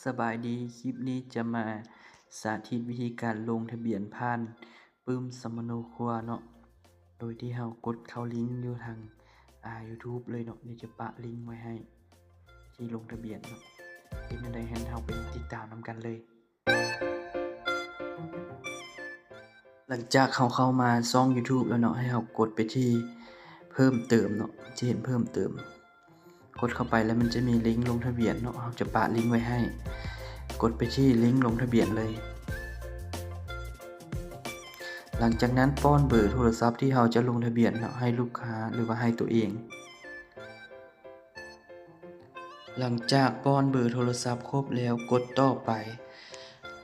สบายดีคลิปนี้จะมาสาธิตวิธีการลงทะเบียนผ่านปึ้มสมโนครัวเนาะโดยที่เรากดเข้าลิงก์อยู่ทางYouTube เลยเนาะนี่จะปะลิงก์ไว้ให้ที่ลงทะเบียนเนาะเป็นจั่งใดให้เราไปติดตามนำกันเลยหลังจากเขาเข้ามาช่อง YouTube แล้วเนาะให้เรากดไปที่เพิ่มเติมเนาะจะเห็นเพิ่มเติมกดเข้าไปแล้วมันจะมีลิงก์ลงทะเบียนเนาะเราจะปะลิงก์ไว้ให้กดไปที่ลิงก์ลงทะเบียนเลยหลังจากนั้นป้อนเบอร์โทรศัพท์ที่เราจะลงทะเบียนเนาะให้ลูกค้าหรือว่าให้ตัวเองหลังจากป้อนเบอร์โทรศัพท์ครบแล้วกดต่อไป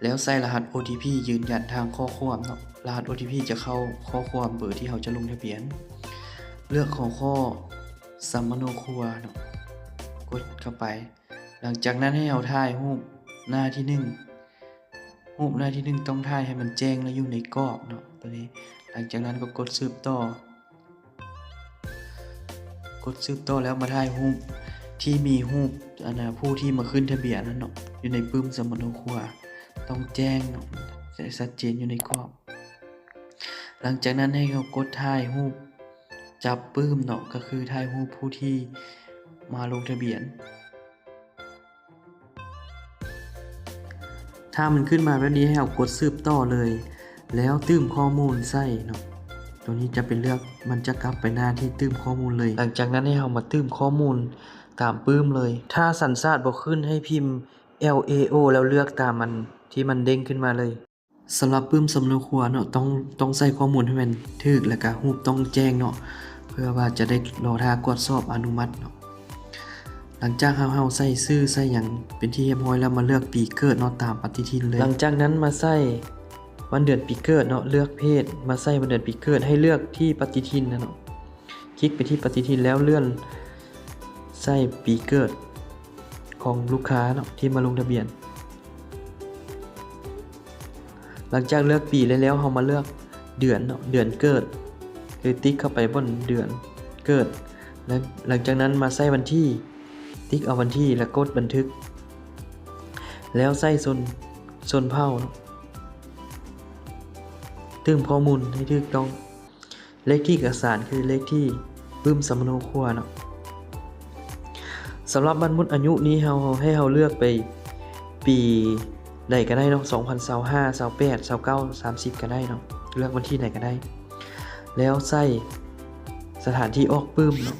แล้วใส่รหัส OTP ยืนยันทางข้อความเนาะรหัส OTP จะเข้าข้อความเบอร์ที่เราจะลงทะเบียนเลือกข้อสมโนครัวเนาะกดเข้าไปหลังจากนั้นให้เราถ่ายรูปหน้าที่1รูปหน้าที่1ต้องถ่ายให้มันแจ้งและอยู่ในกรอบเนาะตัวนี้หลังจากนั้นก็กดสืบต่อแล้วมาถ่ายรูปที่มีรูปผู้ที่มาขึ้นทะเบียนนั่นเนาะอยู่ในปึ้มสมโนครัวต้องแจ้งเนาะชัดเจนอยู่ในกรอบหลังจากนั้นให้เขากดถ่ายรูปจับปึ้มเนาะก็คือถ่ายรูปผู้ที่มาลงทะเบียนถ้ามันขึ้นมาแบบนี้ให้เรากดสืบต่อเลยแล้วตื้มข้อมูลใส่เนาะตรงนี้จะเป็นเลือกมันจะกลับไปหน้าที่ตื้มข้อมูลเลยหลังจากนั้นให้เรามาตื้มข้อมูลตามปึ้มเลยถ้าสัญชาติบ่ขึ้นให้พิมพ์ LAO แล้วเลือกตามมันที่มันเด้งขึ้นมาเลยสำหรับปึ้มสำเนาครัวเนาะต้องใส่ข้อมูลให้มันถูกแล้วก็รูปต้องแจ้งเนาะเพื่อว่าจะได้รอท่ากดสอบอนุมัติเนาะหลังจากเราใส่ชื่อใส่หยังเป็นที่เรียบร้อยแล้วมาเลือกปีเกิดเนาะตามปฏิทินเลยหลังจากนั้นมาใส่วันเดือนปีเกิดเนาะเลือกเพศมาใส่วันเดือนปีเกิดให้เลือกที่ปฏิทินนะเนาะคลิกไปที่ปฏิทินแล้วเลื่อนใส่ปีเกิดของลูกค้าเนาะที่มาลงทะเบียนหลังจากเลือกปีแล้วเรามาเลือกเดือนเนาะเดือนเกิดคือติ๊กเข้าไปบนเดือนเกิดแล้วหลังจากนั้นมาใส่วันที่ติ๊กเอาวันที่แล้วกดบันทึกแล้วใส่ส่วนเผ่าเนาะตื้มข้อมูลให้ถูกต้องเลขที่เอกสารคือเลขที่ปึ้มสำเนาครัวเนาะสำหรับวันหมดอายุนี้ให้เราเลือกไปปีใดก็ได้เนาะ2025 28 29 30ก็ได้เนาะเลือกวันที่ไหนก็ได้แล้วใส่สถานที่ออกปึ้มเนาะ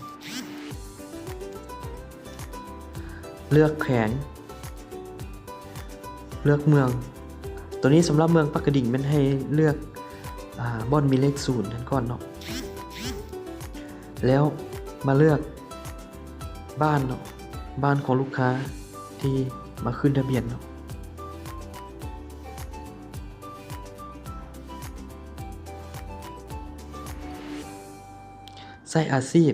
เลือกแขวงเลือกเมืองตัวนี้สำหรับเมืองปักกระดิ่งมันให้เลือกบ่อนมีเลข0นั่นก่อนเนาะแล้วมาเลือกบ้านเนาะบ้านของลูกค้าที่มาขึ้นทะเบียนเนาะใส่อาชีพ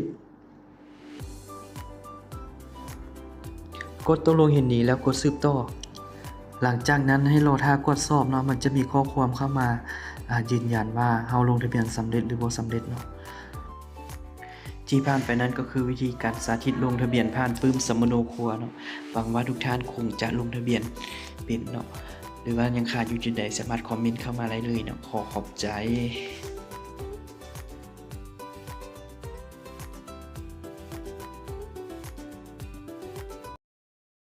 กดตกลงเห็นนี้แล้วกดสืบต่อหลังจากนั้นให้รอท่ากดสอบเนาะมันจะมีข้อความเข้ามายืนยันว่าเราลงทะเบียนสำเร็จหรือบ่สำเร็จเนาะที่ผ่านไปนั้นก็คือวิธีการสาธิตลงทะเบียนผ่านปึ้มสมโนครัวเนาะหวังว่าทุกท่านคงจะลงทะเบียนเป็นเนาะหรือว่ายังขาดอยู่จุดใดสามารถคอมเมนต์เข้ามาได้เลยเนาะขอบใจ